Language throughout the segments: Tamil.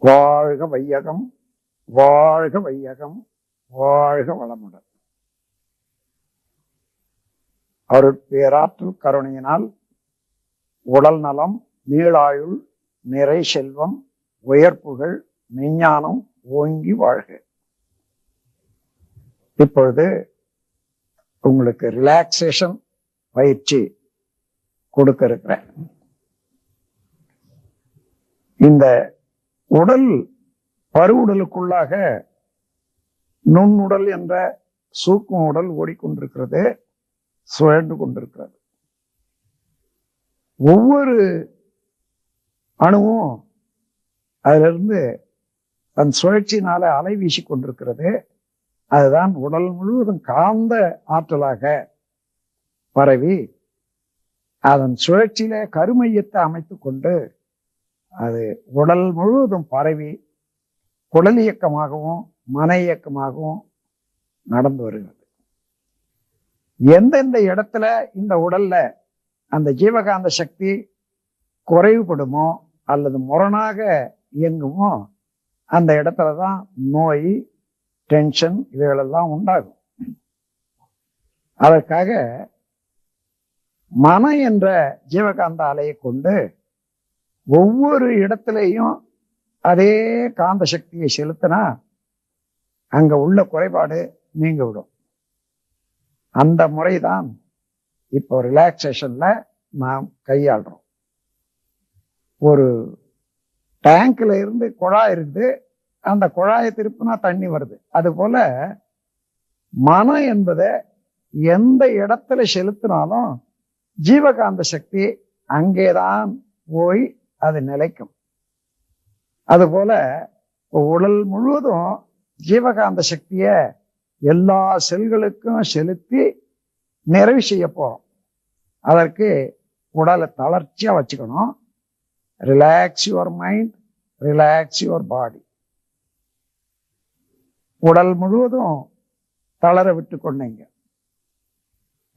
வாழ்க வையகம், வாழ்க வையகம், வாழ்க வளமுடன். அருட்பேராற்றல் கருணையினால் உடல் நலம், நீளாயுள், நிறை செல்வம், உயர்ப்புகள், மெஞ்ஞானம் ஓங்கி வாழ்க. இப்பொழுது உங்களுக்கு ரிலாக்ஸேஷன் பயிற்சி கொடுக்க இருக்கிறேன். இந்த உடல் பருவுடலுக்குள்ளாக நுண்ணுடல் என்ற சூக்கும உடல் ஓடிக்கொண்டிருக்கிறது, சுழன்று கொண்டிருக்கிறது. ஒவ்வொரு அணுவும் அதிலிருந்து தன் சுழற்சியினால அலை வீசி கொண்டிருக்கிறது. அதுதான் உடல் முழுவதும் காந்த ஆற்றலாக பரவி அதன் சுழற்சியில கருமையத்தை அமைத்து கொண்டு அது உடல் முழுவதும் பரவி குடல் இயக்கமாகவும் மன இயக்கமாகவும் நடந்து வருகிறது. எந்தெந்த இடத்துல இந்த உடல்ல அந்த ஜீவகாந்த சக்தி குறைவுபடுமோ அல்லது முரணாக இயங்குமோ அந்த இடத்துலதான் நோய், டென்ஷன் இவைகளெல்லாம் உண்டாகும். அதற்காக மன என்ற ஜீவகாந்த அலையை கொண்டு ஒவ்வொரு இடத்திலையும் அதே காந்த சக்தியை செலுத்தினா அங்க உள்ள குறைபாடு நீங்க விடும். அந்த முறைதான் இப்போ ரிலாக்ஸேஷன்ல நாம் கையாளுறோம். ஒரு டேங்க்ல இருந்து குழாய் இருக்குது, அந்த குழாயை திருப்பினா தண்ணி வருது. அது போல மனம் என்பதை எந்த இடத்துல செலுத்தினாலும் ஜீவகாந்த சக்தி அங்கேதான் போய் அது நிலைக்கும். அதுபோல உடல் முழுவதும் ஜீவகாந்த சக்திய எல்லா செல்களுக்கும் செலுத்தி நிறைவு செய்ய போறோம். அதற்கு உடலை தளர்ச்சியா வச்சுக்கணும். Relax your mind, relax your body. உடல் முழுவதும் தளர விட்டு கொண்டீங்க,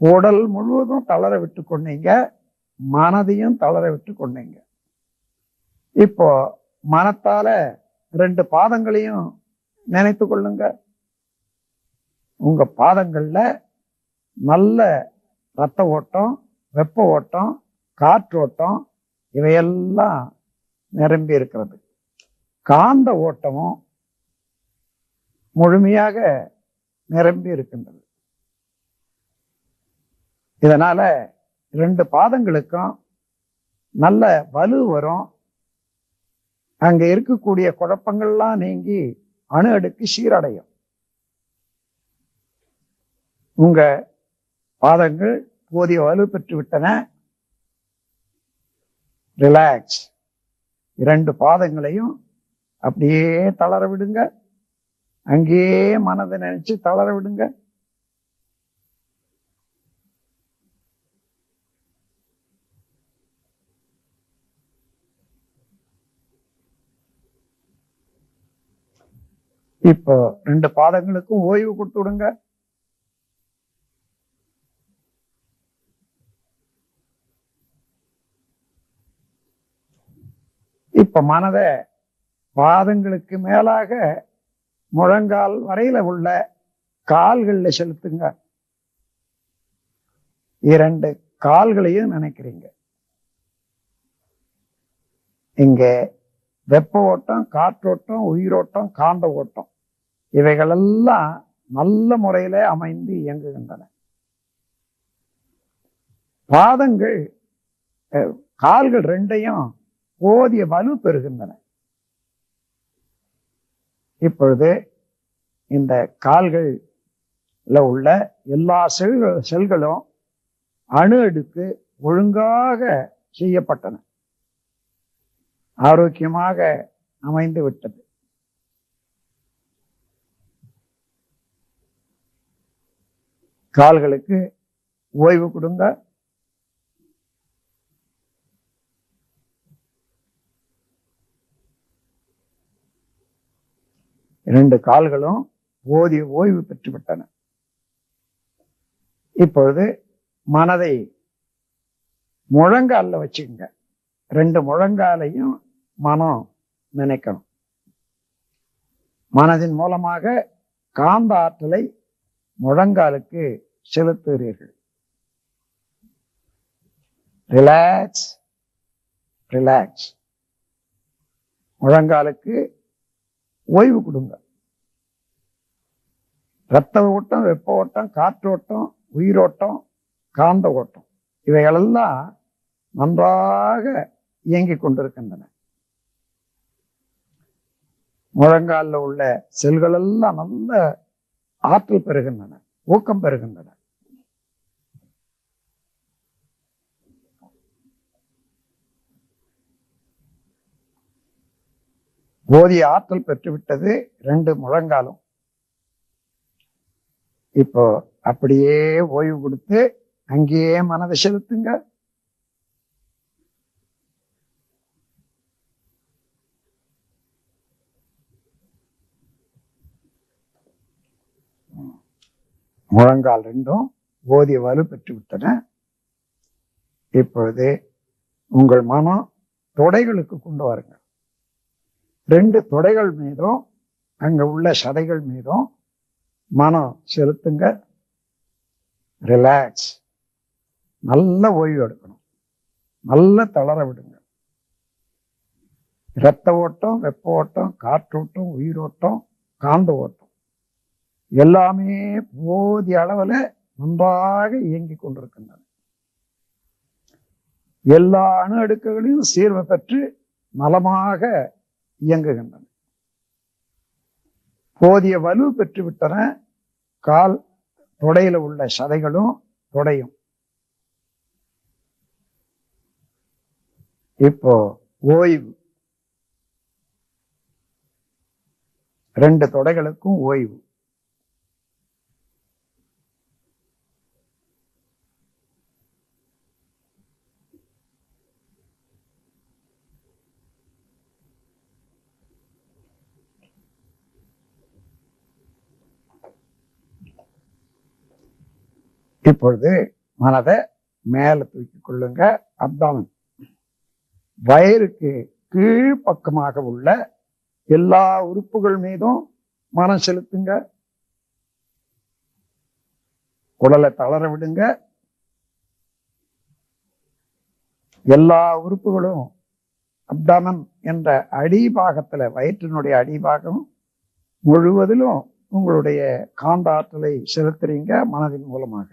உடல் முழுவதும் தளர விட்டு கொண்டீங்க, மனதையும் தளர விட்டு கொண்டீங்க. இப்போ மனத்தால 2 பாதங்களையும் நினைத்து கொள்ளுங்க. உங்க பாதங்கள்ல நல்ல ரத்த ஓட்டம், வெப்ப ஓட்டம், காற்றோட்டம் இவையெல்லாம் நிரம்பி இருக்கிறது. காந்த ஓட்டமும் முழுமையாக நிரம்பி இருக்கின்றது. இதனால 2 பாதங்களுக்கும் நல்ல வலு வரும். அங்க இருக்கக்கூடிய குழப்பங்கள்லாம் நீங்கி அணு அடுக்கு சீரடையும். உங்க பாதங்கள் போதிய வலு பெற்று விட்டன. ரிலாக்ஸ். 2 பாதங்களையும் அப்படியே தளர விடுங்க. அங்கேயே மனதை நினைச்சு தளர விடுங்க. இப்போ 2 பாதங்களுக்கும் ஓய்வு கொடுத்து விடுங்க. இப்ப மனதை பாதங்களுக்கு மேலாக முழங்கால் வரையில உள்ள கால்கள்ல செலுத்துங்க. 2 கால்களையும் நினைக்கிறீங்க. இங்க வெப்ப ஓட்டம், காற்றோட்டம், உயிரோட்டம், காந்த ஓட்டம் இவைகளெல்லாம் நல்ல முறையில அமைந்து இயங்குகின்றன. பாதங்கள், கால்கள் 2யும் போதிய வலு பெறுகின்றன. இப்பொழுது இந்த கால்கள்ல உள்ள எல்லா செல்களும் அணு அடுக்கு ஒழுங்காக செய்யப்பட்டன, ஆரோக்கியமாக அமைந்து விட்டது. கால்களுக்கு ஓய்வு கொடுங்க. இரண்டு கால்களும் போதிய ஓய்வு பெற்றுவிட்டன. இப்பொழுது மனதை முழங்கால வச்சுக்கங்க. 2 முழங்காலையும் மனம் நினைக்கணும். மனதின் மூலமாக காந்த ஆற்றலை முழங்காலுக்கு செலுத்துகிறீர்கள். Relax relax. முழங்காலுக்கு ஓய்வு கொடுங்க. இரத்த ஓட்டம், வெப்ப ஓட்டம், காற்றோட்டம், உயிரோட்டம், காந்த ஓட்டம் இவைகளெல்லாம் நன்றாக இயங்கிக் கொண்டிருக்கின்றன. முழங்காலில் உள்ள செல்கள் எல்லாம் நல்ல ஆற்றல் பெறுகின்றன, ஊக்கம் பெறுகின்றன. போதிய ஆற்றல் பெற்றுவிட்டது 2 முழங்காலும். இப்போ அப்படியே ஓய்வு கொடுத்து அங்கேயே மனதை செலுத்துங்க. முழங்கால் 2ம் போதிய வலு பெற்று விட்டன. இப்பொழுது உங்கள் மனம் தொடைகளுக்கு கொண்டு வாருங்க. 2 தொடைகள் மீதும் அங்க உள்ள சதைகள் மீதும் மனம் செலுத்துங்க. ரிலாக்ஸ். நல்ல ஓய்வு எடுக்கணும், நல்ல தளர விடுங்க. இரத்த ஓட்டம், வெப்ப ஓட்டம், காற்றோட்டம், உயிரோட்டம், காந்த ஓட்டம் எல்லாமே போதிய அளவில் நன்றாக இயங்கிக் கொண்டிருக்கின்றன. எல்லா அணு அடுக்குகளையும் சீர்மை பெற்று நலமாக இயங்குகின்றன. போதிய வலு பெற்றுவிட்டன கால் தொடையில உள்ள சதைகளும் தொடையும். இப்போ ஓய்வு. 2 தொடைகளுக்கும் ஓய்வு. இப்பொழுது மனதை மேல தூக்கி கொள்ளுங்க. அப்டாமன், வயிறுக்கு கீழ்ப்பக்கமாக உள்ள எல்லா உறுப்புகள் மீதும் மனம் செலுத்துங்க. உடலை தளர விடுங்க. எல்லா உறுப்புகளும் அப்டாமன் என்ற அடிபாகத்துல, வயிற்றினுடைய அடிபாகம் முழுவதிலும் உங்களுடைய காந்த ஆற்றலை செலுத்துறீங்க மனதின் மூலமாக.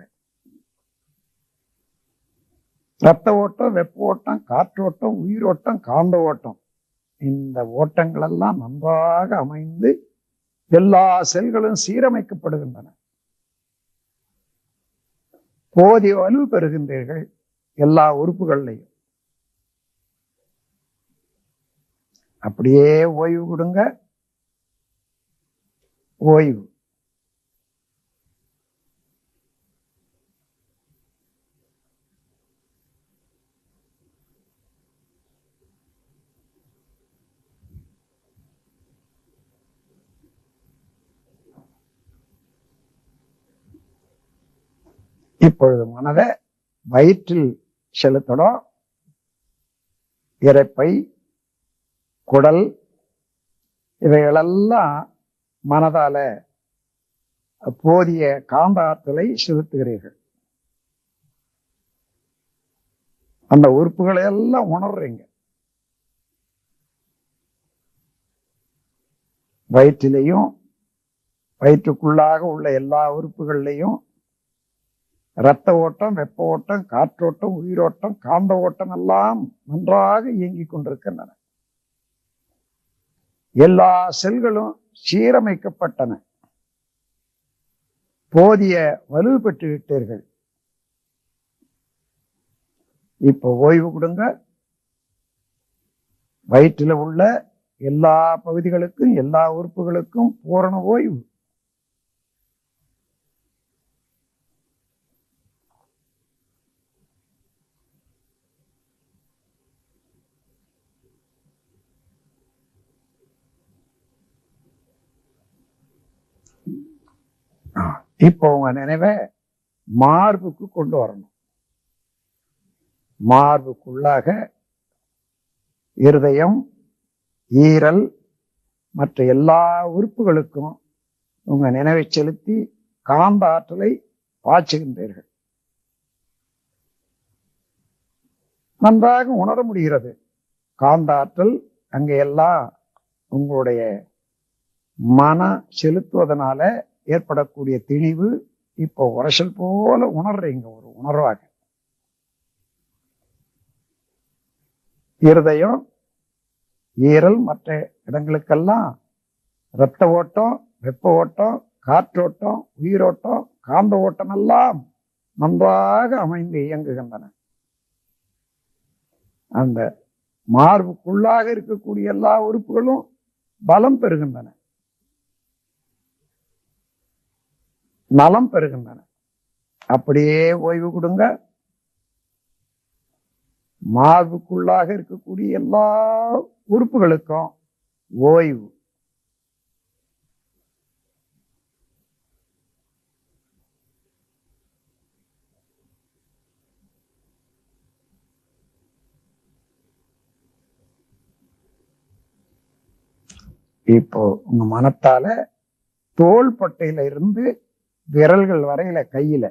இரத்த ஓட்டம், வெப்ப ஓட்டம், காற்றோட்டம், உயிரோட்டம், காந்த ஓட்டம் இந்த ஓட்டங்கள் எல்லாம் நன்றாக அமைந்து எல்லா செல்களும் சீரமைக்கப்படுகின்றன. போதிய வலு பெறுகின்றீர்கள் எல்லா உறுப்புகள்லையும். அப்படியே ஓய்வு கொடுங்க. ஓய்வு. இப்பொழுது மனதை வயிற்றில் செலுத்தணும். இரைப்பை, குடல் இவைகளெல்லாம் மனதால போதிய காந்த ஆற்றலை செலுத்துகிறீர்கள். அந்த உறுப்புகளை எல்லாம் உணர்றீங்க. வயிற்றிலையும் வயிற்றுக்குள்ளாக உள்ள எல்லா உறுப்புகள்லையும் இரத்த ஓட்டம், வெப்ப ஓட்டம், காற்றோட்டம், உயிரோட்டம், காந்த ஓட்டம் எல்லாம் நன்றாக இயங்கிக் கொண்டிருக்கின்றன. எல்லா செல்களும் சீரமைக்கப்பட்டன. போதிய வலு பெற்று விட்டீர்கள். இப்ப ஓய்வு கொடுங்க. வயிற்றில் உள்ள எல்லா பகுதிகளுக்கும் எல்லா உறுப்புகளுக்கும் பூரண ஓய்வு. இப்போ உங்க நினைவை மார்புக்கு கொண்டு வரணும். மார்புக்குள்ளாக இருதயம், ஈரல், மற்ற எல்லா உறுப்புகளுக்கும் உங்க நினைவை செலுத்தி காந்த ஆற்றலை பாய்ச்சுகின்றீர்கள். நன்றாக உணர முடிகிறது. காந்த ஆற்றல் அங்கெல்லாம் உங்களுடைய மன செலுத்துவதனால ஏற்படக்கூடிய திணிவு இப்போ உரைச்சல் போல உணர்றீங்க, ஒரு உணர்வாக. இருதயம், ஈரல், மற்ற இடங்களுக்கெல்லாம் இரத்த ஓட்டம், வெப்ப ஓட்டம், காற்றோட்டம், உயிரோட்டம், காந்த ஓட்டம் எல்லாம் நன்றாக அமைந்து இயங்குகின்றன. அந்த மார்புக்குள்ளாக இருக்கக்கூடிய எல்லா உறுப்புகளும் பலம் பெறுகின்றன, நலம் பெறுகின்றன. அப்படியே ஓய்வு கொடுங்க. மார்புக்குள்ளாக இருக்கக்கூடிய எல்லா உறுப்புகளுக்கும் ஓய்வு. இப்போ உங்க மனத்தால தோள்பட்டையில இருந்து விரல்கள் வரையில, கையில,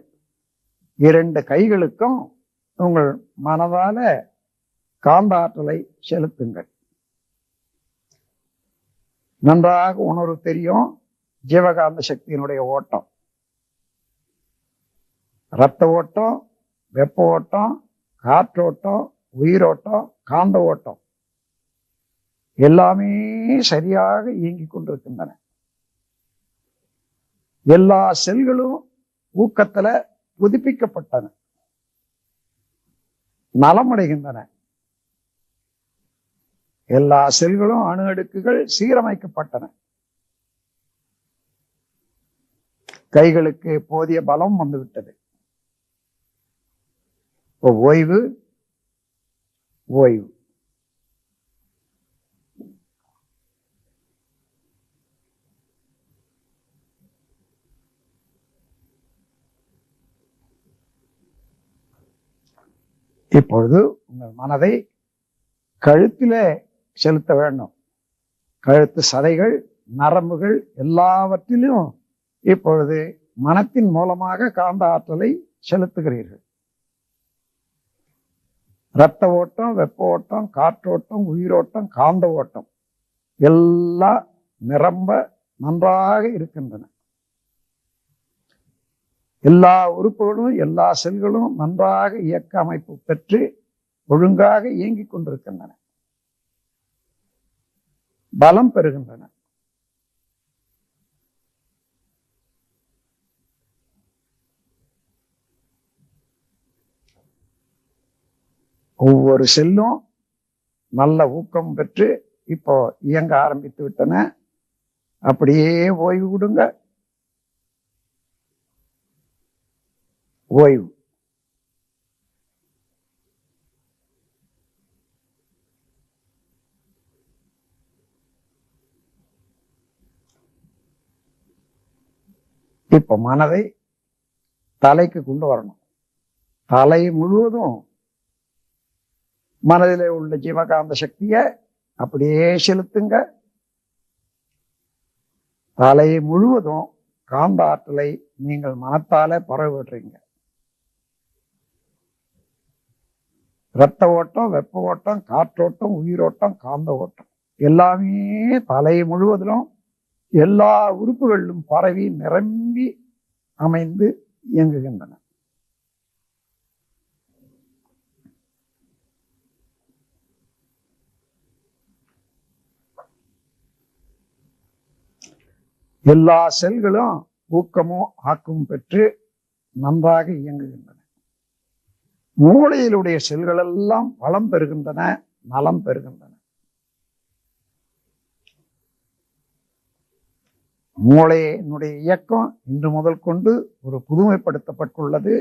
2 கைகளுக்கும் உங்கள் மனதால காந்த ஆற்றலை செலுத்துங்கள். நன்றாக உணர்வு தெரியும். ஜீவகாந்த சக்தியினுடைய ஓட்டம், இரத்த ஓட்டம், வெப்ப ஓட்டம், காற்றோட்டம், உயிரோட்டம், காந்த ஓட்டம் எல்லாமே சரியாக இயங்கிக் கொண்டிருக்கின்றன. எல்லா செல்களும் ஊக்கத்துல புதுப்பிக்கப்பட்டன, நலமடைகின்றன. எல்லா செல்களும் அணு அடுக்குகள் சீரமைக்கப்பட்டன. கைகளுக்கு போதிய பலம் வந்துவிட்டது. ஓய்வு, ஓய்வு. இப்பொழுது உங்கள் மனதை கழுத்திலே செலுத்த வேண்டும். கழுத்து சதைகள், நரம்புகள் எல்லாவற்றிலும் இப்பொழுது மனத்தின் மூலமாக காந்த ஆற்றலை செலுத்துகிறீர்கள். இரத்த ஓட்டம், வெப்ப ஓட்டம், காற்றோட்டம், உயிரோட்டம், காந்த ஓட்டம் எல்லாம் நிரம்ப நன்றாக இருக்கின்றன. எல்லா உறுப்புகளும், எல்லா செல்களும் நன்றாக இயக்க அமைப்பு பெற்று ஒழுங்காக இயங்கிக் கொண்டிருக்கின்றன, பலம் பெறுகின்றன. ஒவ்வொரு செல்லும் நல்ல ஊக்கம் பெற்று இப்போ இயங்க ஆரம்பித்து விட்டன. அப்படியே ஓய்வு கொடுங்க. ஓய்வு. இப்ப மனதை தலைக்கு கொண்டு வரணும். தலை முழுவதும் மனதிலே உள்ள ஜீவகாந்த சக்தியை அப்படியே செலுத்துங்க. தலை முழுவதும் காந்த ஆற்றலை நீங்கள் மனத்தால பரவிடுறீங்க. இரத்த ஓட்டம், வெப்ப ஓட்டம், காற்றோட்டம், உயிரோட்டம், காந்த ஓட்டம் எல்லாமே தலை முழுவதிலும் எல்லா உறுப்புகளிலும் பரவி நிரம்பி அமைந்து இயங்குகின்றன. எல்லா செல்களும் ஊக்கமும் ஆக்கமும் பெற்று நன்றாக இயங்குகின்றன. மூளையிலுடைய செல்கள் எல்லாம் வளம் பெறுகின்றன, நலம் பெறுகின்றன. மூளையினுடைய இயக்கம் இன்று முதல் கொண்டு ஒரு புதுமைப்படுத்தப்பட்டுள்ளது.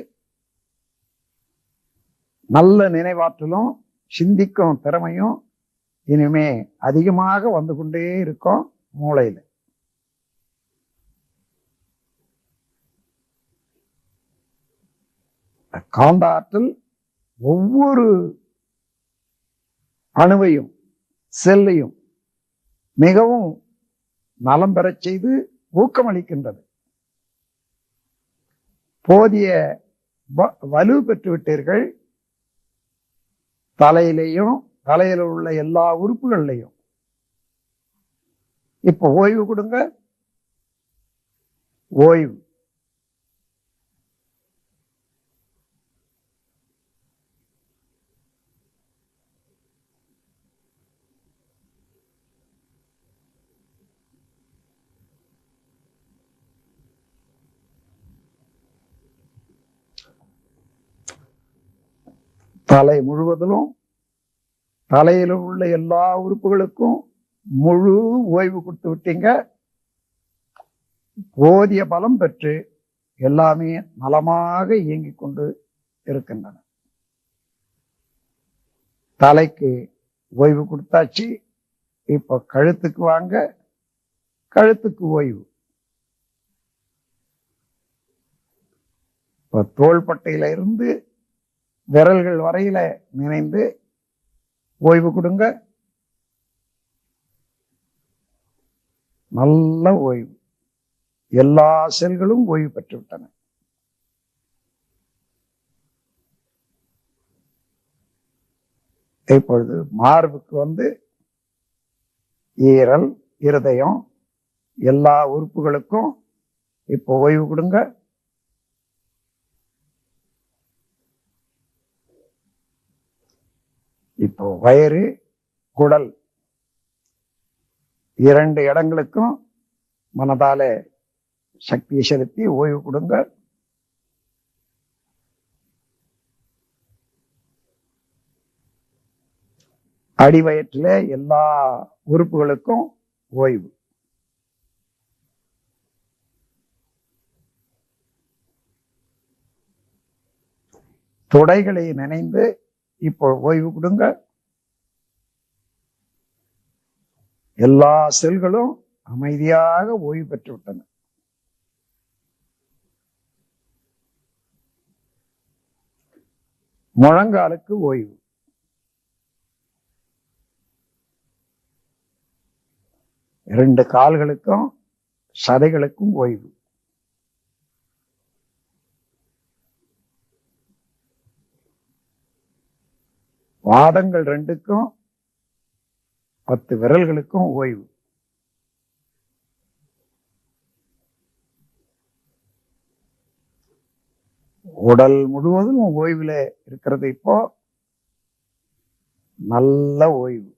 நல்ல நினைவாற்றலும் சிந்திக்கும் திறமையும் இனிமே அதிகமாக வந்து கொண்டே இருக்கும் மூளையில. காந்த ஆற்றல் ஒவ்வொரு அணுவையும் செல்லையும் மிகவும் நலம் பெறச் செய்து ஊக்கமளிக்கின்றது. போதிய வலு பெற்று விட்டீர்கள். தலையில உள்ள எல்லா உறுப்புகள்லையும். இப்ப ஓய்வு கொடுங்க. ஓய்வு. தலை முழுவதிலும் தலையில உள்ள எல்லா உறுப்புகளுக்கும் முழு ஓய்வு கொடுத்து விட்டீங்க. போதிய பலம் பெற்று எல்லாமே நலமாக இயங்கிக் கொண்டு இருக்கின்றன. தலைக்கு ஓய்வு கொடுத்தாச்சு. இப்ப கழுத்துக்கு வாங்க. கழுத்துக்கு ஓய்வு. இப்ப தோள்பட்டையில இருந்து விரல்கள் வரையில நினைந்து ஓய்வு கொடுங்க. நல்ல ஓய்வு. எல்லா செல்களும் ஓய்வு பெற்று விட்டன. இப்பொழுது மார்புக்கு வந்து ஈரல், இருதயம், எல்லா உறுப்புகளுக்கும் இப்போ ஓய்வு கொடுங்க. இப்போ வயிறு, குடல், இரண்டு இடங்களுக்கும் மனதால சக்தியை செலுத்தி ஓய்வு கொடுங்க. அடிவயிற்றில எல்லா உறுப்புகளுக்கும் ஓய்வு. தொடைகளை நினைந்து இப்போ ஓய்வு கொடுங்க. எல்லா செல்களும் அமைதியாக ஓய்வு பெற்று விட்டன. முழங்காலுக்கு ஓய்வு. இரண்டு கால்களுக்கும் சதைகளுக்கும் ஓய்வு. பாதங்கள் ரெண்டுக்கும் 10 விரல்களுக்கும் ஓய்வு. உடல் முழுவதும் ஓய்வுல இருக்கிறது. இப்போ நல்ல ஓய்வு.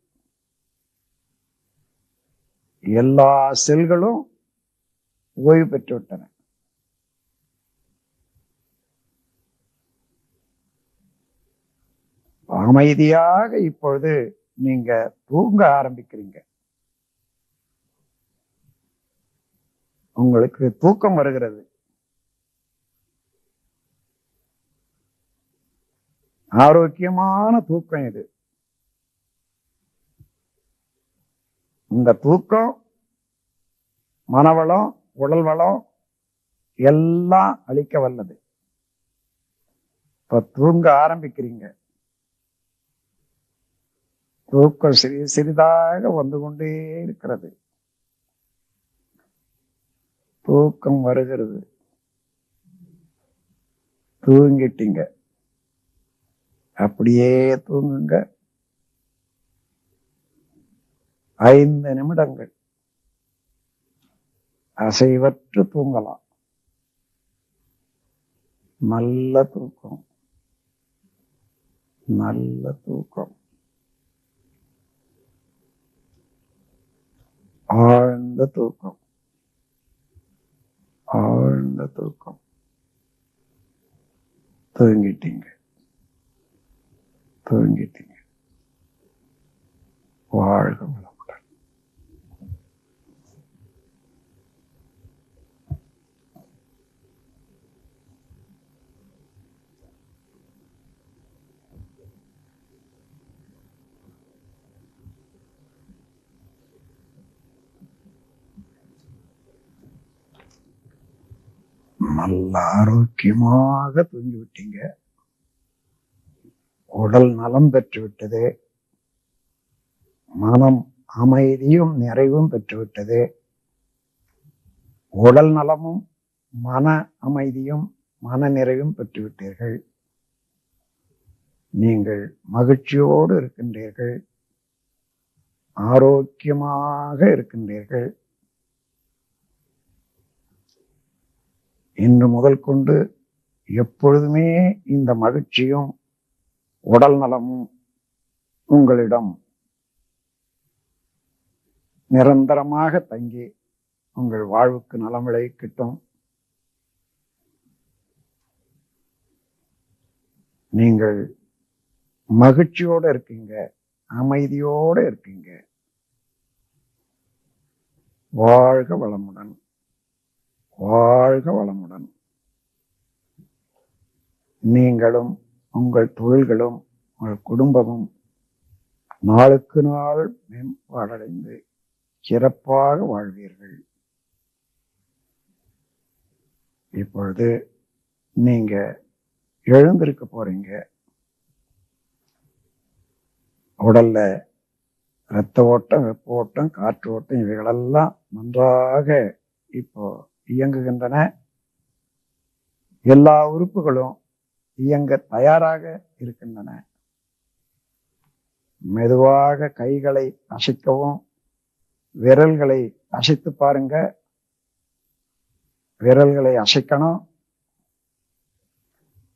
எல்லா செல்களும் ஓய்வு பெற்று விட்டன. அமைதியாக இப்பொழுது நீங்க தூங்க ஆரம்பிக்கிறீங்க. உங்களுக்கு தூக்கம் வருகிறது. ஆரோக்கியமான தூக்கம் இது. இந்த தூக்கம் மனவளம், உடல் வளம் எல்லாம் அளிக்க வல்லது. இப்ப தூங்க ஆரம்பிக்கிறீங்க. தூக்கம் சிறிதாக வந்து கொண்டே இருக்கிறது. தூக்கம் வருகிறது. தூங்கிட்டீங்க. அப்படியே தூங்குங்க. 5 நிமிடங்கள் அசைவற்று தூங்கலாம். நல்ல தூக்கம். நல்ல தூக்கம். ஆழ்ந்த தூக்கம். ஆழ்ந்த தூக்கம். தூங்கிட்டீங்க. தூங்கிட்டீங்க. வாழ்க வளமுடன். நல்ல ஆரோக்கியமாக தூங்கிவிட்டீங்க. உடல் நலம் பெற்று விட்டது. மனம் அமைதியும் நிறைவும் பெற்றுவிட்டது. உடல் நலமும் மன அமைதியும் மன நிறைவும் பெற்றுவிட்டீர்கள். நீங்கள் மகிழ்ச்சியோடு இருக்கின்றீர்கள், ஆரோக்கியமாக இருக்கின்றீர்கள். இன்று முதல் கொண்டு எப்பொழுதுமே இந்த மகிழ்ச்சியும் உடல் நலமும் உங்களிடம் நிரந்தரமாக தங்கி உங்கள் வாழ்வுக்கு நலம் விளைவிக்கட்டும். நீங்கள் மகிழ்ச்சியோடு இருக்கீங்க, அமைதியோடு இருக்கீங்க. வாழ்க வளமுடன், வாழ்க வளமுடன். நீங்களும் உங்கள் தொழில்களும் உங்கள் குடும்பமும் நாளுக்கு நாள் மேம்பாடடைந்து சிறப்பாக வாழ்வீர்கள். இப்பொழுது நீங்க எழுந்திருக்க போறீங்க. உடல்ல இரத்த ஓட்டம், வெப்ப ஓட்டம், காற்று ஓட்டம் இவைகளெல்லாம் நன்றாக இப்போ இயங்குகின்றன. எல்லா உறுப்புகளும் இயங்க தயாராக இருக்கின்றன. மெதுவாக கைகளை அசைக்கவும், விரல்களை அசைத்து பாருங்க. விரல்களை அசைக்கணும்.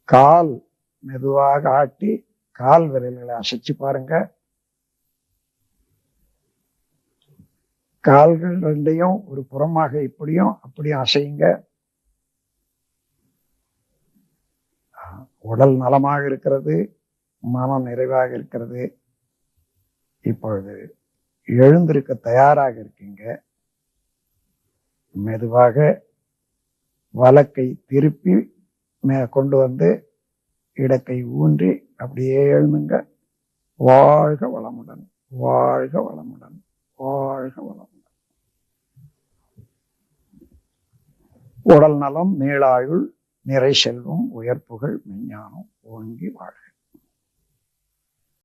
கால் மெதுவாக ஆட்டி கால் விரல்களை அசைச்சு பாருங்க. கால்கள் ரெண்டையும் ஒரு புறமாக இப்படியும் அப்படியும் அசையுங்க. உடல் நலமாக இருக்கிறது, மனம் நிறைவாக இருக்கிறது. இப்பொழுது எழுந்திருக்க தயாராக இருக்கீங்க. மெதுவாக வலக்கை திருப்பி கொண்டு வந்து இடக்கை ஊன்றி அப்படியே எழுந்துங்க. வாழ்க வளமுடன், வாழ்க வளமுடன், வாழ்க வளமுடன். உடல் நலம், நீளாயுள், நிறை செல்வம், உயர்ப்புகள், மெஞ்ஞானம் ஓங்கி வாழ்க.